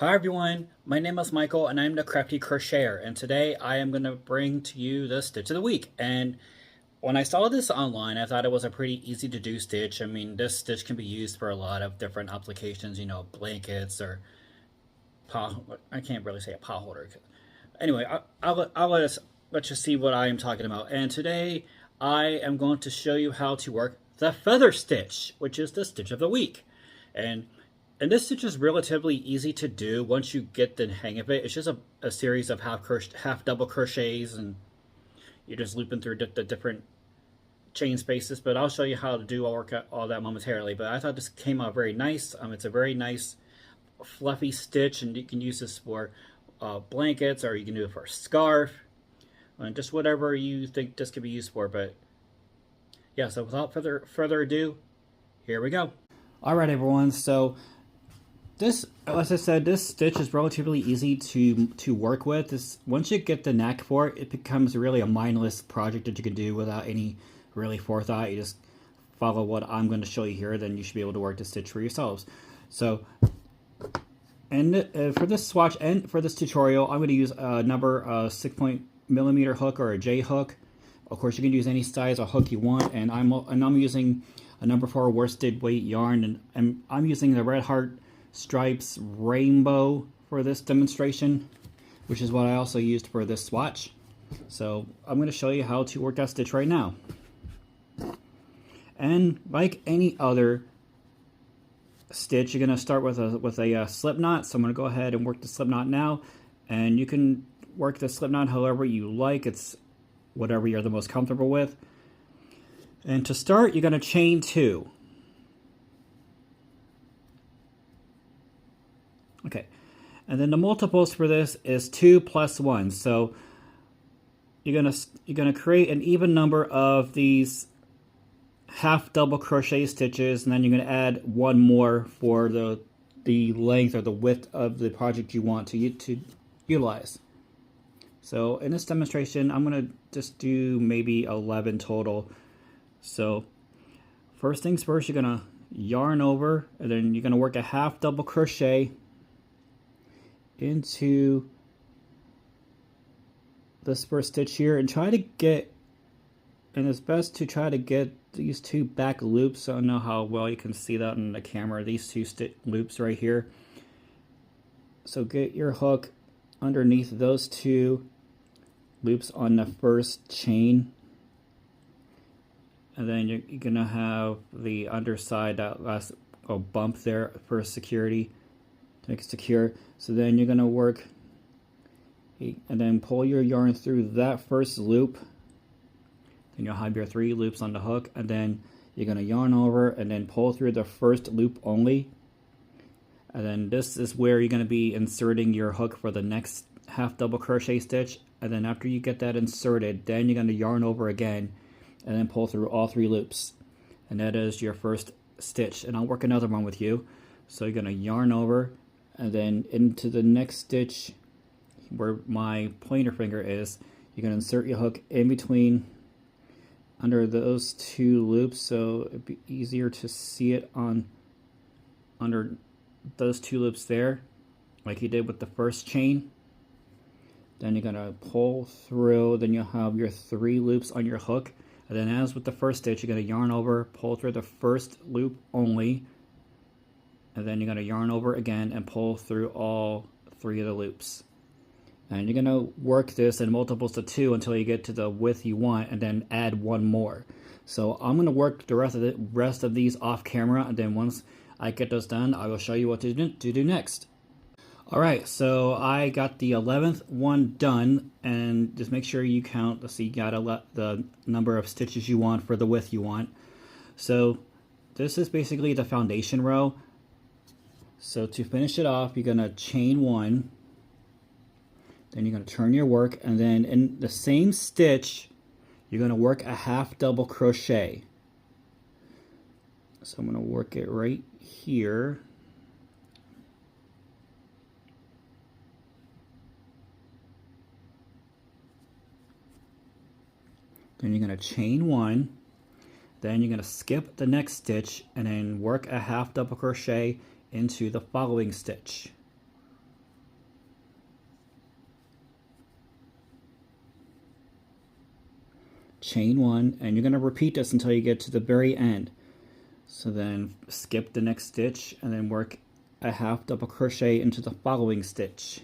Hi everyone, my name is Michael and I'm the Crafty Crocheter, and today I am going to bring to you the Stitch of the Week. And when I saw this online, I thought it was a pretty easy to do stitch. I mean, this stitch can be used for a lot of different applications, blankets or pot. I can't really say a pot holder. Anyway, I'll let you see what I am talking about. And today I am going to show you how to work the feather stitch, which is the Stitch of the Week. And and this stitch is relatively easy to do once you get the hang of it. It's just a series of half double crochets, and you're just looping through the different chain spaces. But I'll show you how to do all that momentarily. But I thought this came out very nice. It's a very nice fluffy stitch, and you can use this for blankets, or you can do it for a scarf, and just whatever you think this could be used for. But yeah, so without further ado, here we go. All right, everyone. So this, as I said, this stitch is relatively easy to work with. Once you get the knack for it, it becomes really a mindless project that you can do without any really forethought. You just follow what I'm going to show you here, then you should be able to work the stitch for yourselves. So, and for this swatch and for this tutorial, I'm going to use a number 6mm hook or a J hook. Of course, you can use any size or hook you want, and I'm using a number 4 worsted weight yarn, and I'm using the Red Heart Stripes Rainbow for this demonstration, which is what I also used for this swatch. So I'm going to show you how to work that stitch right now. And like any other stitch, you're going to start with a slip knot. So I'm going to go ahead and work the slip knot now, and you can work the slip knot however you like. It's whatever you're the most comfortable with. And to start, you're going to chain 2. Okay, and then the multiples for this is 2 plus 1. So you're gonna create an even number of these half double crochet stitches, and then you're gonna add one more for the length or the width of the project you want to utilize. So in this demonstration, I'm gonna just do maybe 11 total. So first things first, you're gonna yarn over, and then you're gonna work a half double crochet into this first stitch here, and it's best to try to get these 2 back loops. I don't know how well you can see that in the camera, these 2 loops right here. So get your hook underneath those 2 loops on the first chain, and then you're gonna have the underside, that last bump there for security, to make it secure. So then you're going to work and then pull your yarn through that first loop. Then you'll have your 3 loops on the hook, and then you're going to yarn over and then pull through the first loop only. And then this is where you're going to be inserting your hook for the next half double crochet stitch. And then after you get that inserted, then you're going to yarn over again and then pull through all 3 loops. And that is your first stitch. And I'll work another one with you. So you're going to yarn over, and then into the next stitch where my pointer finger is, you're going to insert your hook in between under those 2 loops, so it'd be easier to see it under those 2 loops there, like you did with the first chain. Then you're going to pull through, then you'll have your 3 loops on your hook, and then as with the first stitch, you're going to yarn over, pull through the first loop only, and then you're going to yarn over again and pull through all 3 of the loops. And you're going to work this in multiples of 2 until you get to the width you want, and then add 1 more. So I'm going to work the rest of these off camera, and then once I get those done, I will show you what to do next. Alright, so I got the 11th one done, and just make sure you count, so you got the number of stitches you want for the width you want. So this is basically the foundation row. So to finish it off, you're going to chain 1, then you're going to turn your work, and then in the same stitch, you're going to work a half double crochet. So I'm going to work it right here. Then you're going to chain 1, then you're going to skip the next stitch and then work a half double crochet into the following stitch. chain one, and you're going to repeat this until you get to the very end. So then skip the next stitch and then work a half double crochet into the following stitch.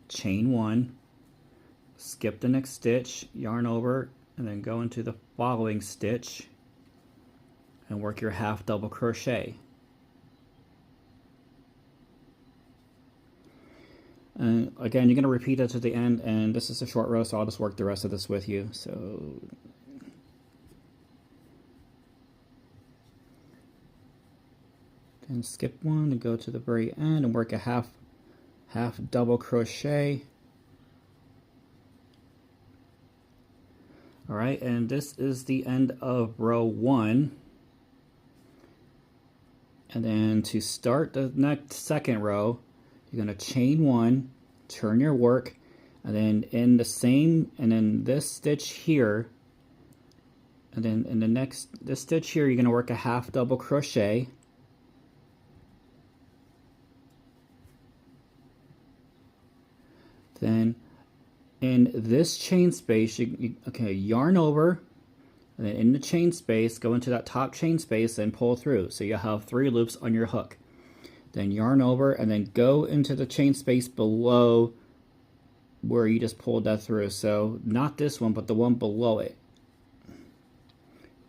Chain one, skip the next stitch, yarn over, and then go into the following stitch and work your half double crochet. And again, you're going to repeat that to the end, and this is a short row, so I'll just work the rest of this with you. So and skip one and go to the very end and work a half double crochet. All right, and this is the end of row one. And then to start the next second row, you're going to chain one, turn your work, and then in the same, and then this stitch here, and then in the next, this stitch here, you're going to work a half double crochet. Then in this chain space, okay, yarn over, and then in the chain space, go into that top chain space and pull through. So you have 3 loops on your hook. Then yarn over and then go into the chain space below where you just pulled that through. So not this one, but the one below it.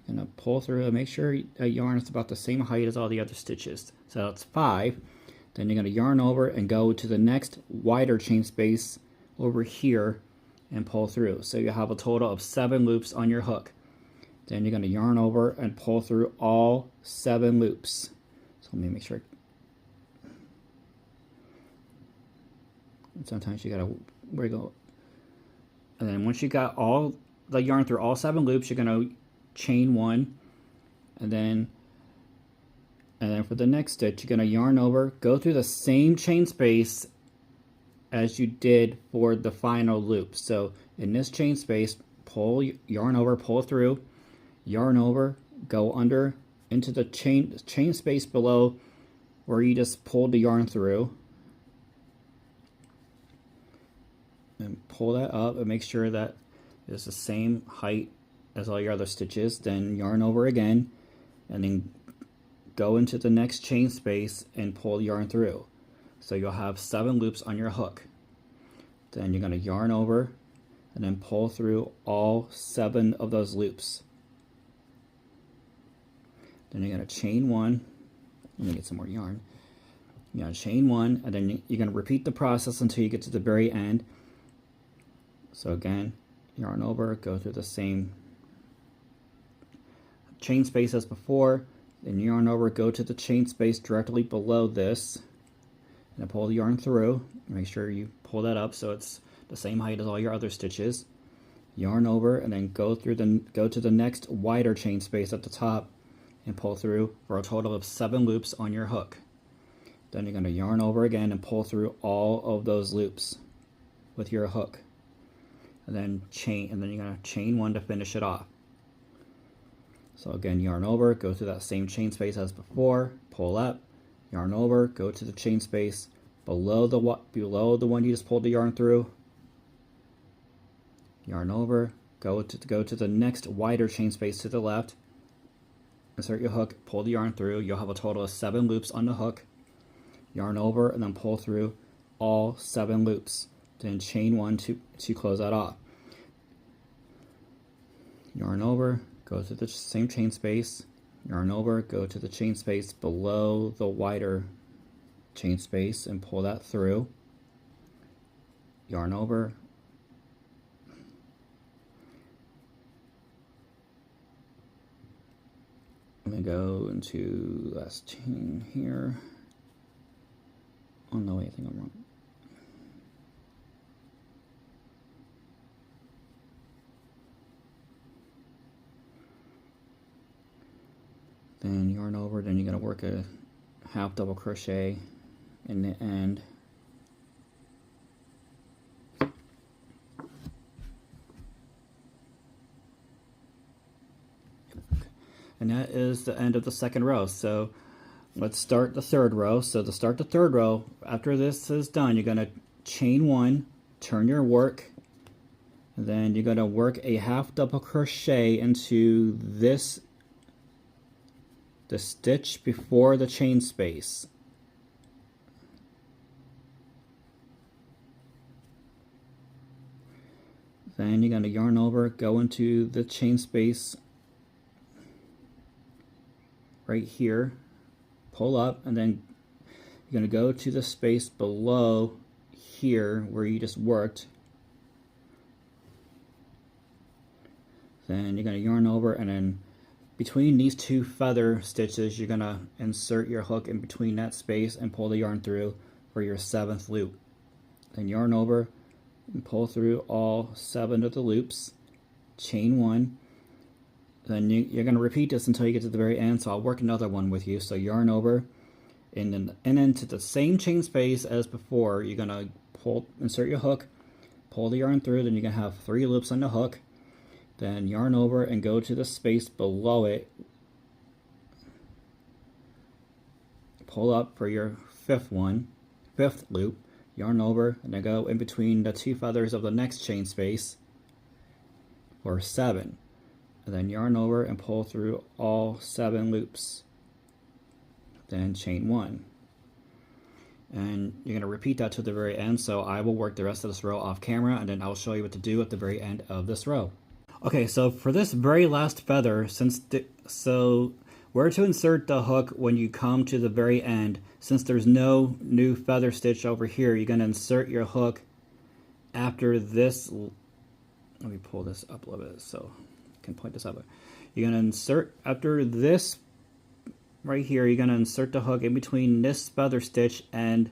Gonna pull through and make sure that yarn is about the same height as all the other stitches. So that's 5. Then you're gonna yarn over and go to the next wider chain space over here and pull through. So you have a total of 7 loops on your hook. Then you're gonna yarn over and pull through all 7 loops. So let me make sure. Sometimes you gotta wiggle. And then once you got all the yarn through all 7 loops, you're gonna chain one, and then for the next stitch, you're gonna yarn over, go through the same chain space as you did for the final loop. So in this chain space, pull, yarn over, pull through, yarn over, go under into the chain space below where you just pulled the yarn through, and pull that up and make sure that it's the same height as all your other stitches. Then yarn over again, and then go into the next chain space and pull the yarn through. So you'll have 7 loops on your hook. Then you're going to yarn over and then pull through all 7 of those loops. Then you're going to chain one. Let me get some more yarn. You're going to chain one, and then you're going to repeat the process until you get to the very end. So again, yarn over, go through the same chain space as before, then yarn over, go to the chain space directly below this, and pull the yarn through. Make sure you pull that up so it's the same height as all your other stitches. Yarn over, and then go to the next wider chain space at the top and pull through for a total of 7 loops on your hook. Then you're going to yarn over again and pull through all of those loops with your hook. And then you're going to chain one to finish it off. So again, yarn over, go through that same chain space as before, pull up, yarn over, go to the chain space below the one you just pulled the yarn through, yarn over, go to the next wider chain space to the left, insert your hook, pull the yarn through. You'll have a total of 7 loops on the hook. Yarn over and then pull through all 7 loops. Then chain one to close that off. Yarn over, go to the same chain space, yarn over, go to the chain space below the wider chain space and pull that through. Yarn over, I'm going to go into last chain here. Oh no, wait, I think I'm wrong. Then yarn over, then you're going to work a half double crochet in the end. And that is the end of the second row. So let's start the third row. So to start the third row, after this is done, you're going to chain one, turn your work, And then you're going to work a half double crochet into the stitch before the chain space. Then you're going to yarn over, go into the chain space right here, pull up, and then you're going to go to the space below here where you just worked. Then you're going to yarn over, and then between these two feather stitches you're going to insert your hook in between that space and pull the yarn through for your 7th loop. Then yarn over and pull through all 7 of the loops, chain 1. Then you're going to repeat this until you get to the very end, so I'll work another one with you. So yarn over and then into the same chain space as before. You're going to insert your hook, pull the yarn through, then you're going to have 3 loops on the hook. Then yarn over and go to the space below it, pull up for your 5th loop, yarn over, and then go in between the 2 feathers of the next chain space for 7. And then yarn over and pull through all 7 loops. Then chain 1. And you're going to repeat that to the very end, so I will work the rest of this row off camera, and then I'll show you what to do at the very end of this row. Okay, so for this very last feather, so where to insert the hook when you come to the very end, since there's no new feather stitch over here, you're going to insert your hook after this. Let me pull this up a little bit so I can point this up. You're going to insert after this right here, you're going to insert the hook in between this feather stitch and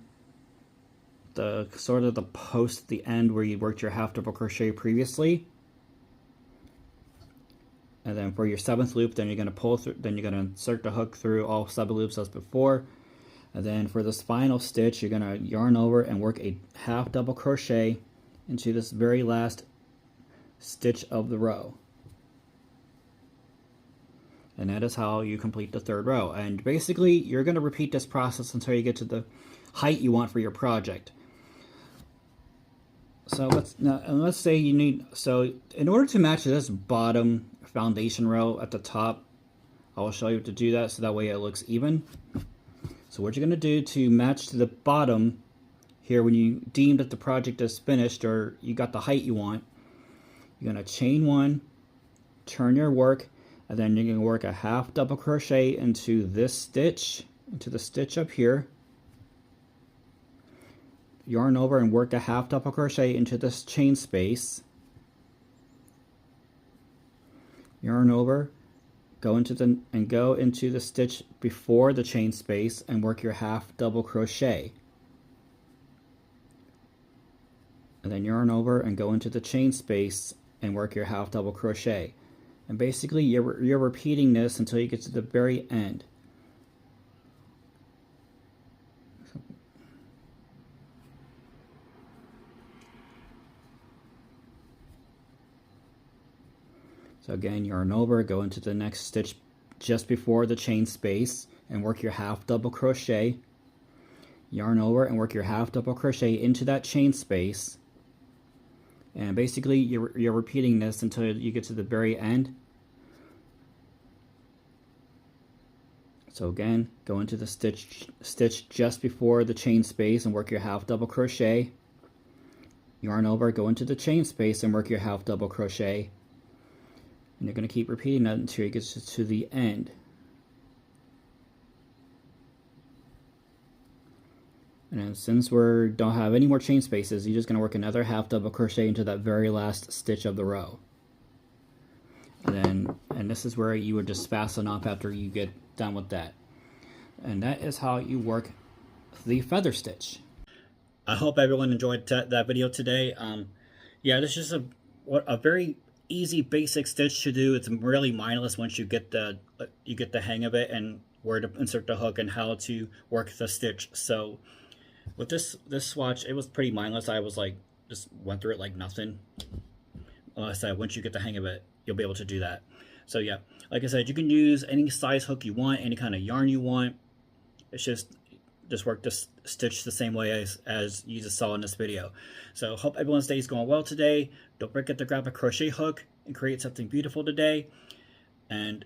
the sort of the post at the end where you worked your half double crochet previously. And then for your 7th loop, then you're going to pull through, then you're going to insert the hook through all 7 loops as before. And then for this final stitch, you're going to yarn over and work a half double crochet into this very last stitch of the row. And that is how you complete the 3rd row. And basically, you're going to repeat this process until you get to the height you want for your project. So let's say you need, so in order to match this bottom foundation row at the top, I will show you how to do that so that way it looks even. So what you're going to do to match to the bottom here, when you deem that the project is finished or you got the height you want, you're going to chain 1, turn your work, and then you're going to work a half double crochet into this stitch, into the stitch up here. Yarn over and work a half double crochet into this chain space. Yarn over, go into the stitch before the chain space and work your half double crochet. And then yarn over and go into the chain space and work your half double crochet. And basically you're repeating this until you get to the very end. So again, yarn over, go into the next stitch just before the chain space and work your half double crochet. Yarn over and work your half double crochet into that chain space. And basically you're repeating this until you get to the very end. So again, go into the stitch just before the chain space and work your half double crochet. Yarn over, go into the chain space and work your half double crochet. And you're going to keep repeating that until it gets to the end. And then since we don't have any more chain spaces, you're just going to work another half double crochet into that very last stitch of the row. And this is where you would just fasten off after you get done with that. And that is how you work the feather stitch. I hope everyone enjoyed that video today. Yeah, this is just a very easy basic stitch to do. It's really mindless once you get the hang of it and where to insert the hook and how to work the stitch. So with this swatch, it was pretty mindless. I was like, just went through it like nothing. Like I said, once you get the hang of it, you'll be able to do that. So yeah, like I said, you can use any size hook you want, any kind of yarn you want. It's just this stitch the same way as you just saw in this video. So hope everyone's day is going well today. Don't forget to grab a crochet hook and create something beautiful today. And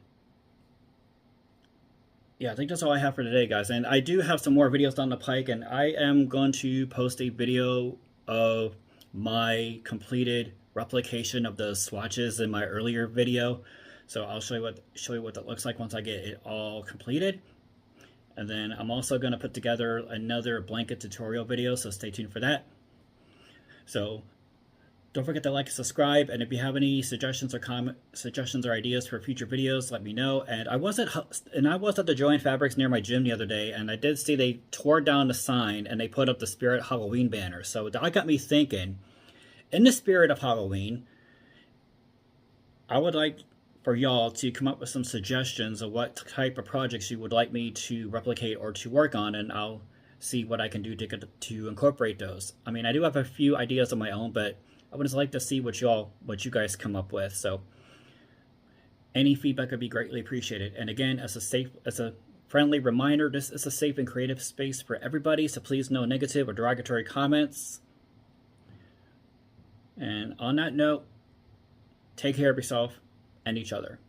yeah, I think that's all I have for today, guys. And I do have some more videos down the pike, and I am going to post a video of my completed replication of the swatches in my earlier video. So I'll show you what that looks like once I get it all completed. And then I'm also going to put together another blanket tutorial video, so stay tuned for that. So don't forget to like and subscribe, and if you have any suggestions or ideas for future videos, let me know. And I was at the Joann Fabrics near my gym the other day, and I did see they tore down the sign and they put up the Spirit Halloween banner. So that got me thinking, in the spirit of Halloween, I would like for y'all to come up with some suggestions of what type of projects you would like me to replicate or to work on, and I'll see what I can do to incorporate those. I mean, I do have a few ideas of my own, but I would just like to see what you guys come up with. So any feedback would be greatly appreciated. And again, as a friendly reminder, this is a safe and creative space for everybody, so please no negative or derogatory comments. And on that note, take care of yourself and each other.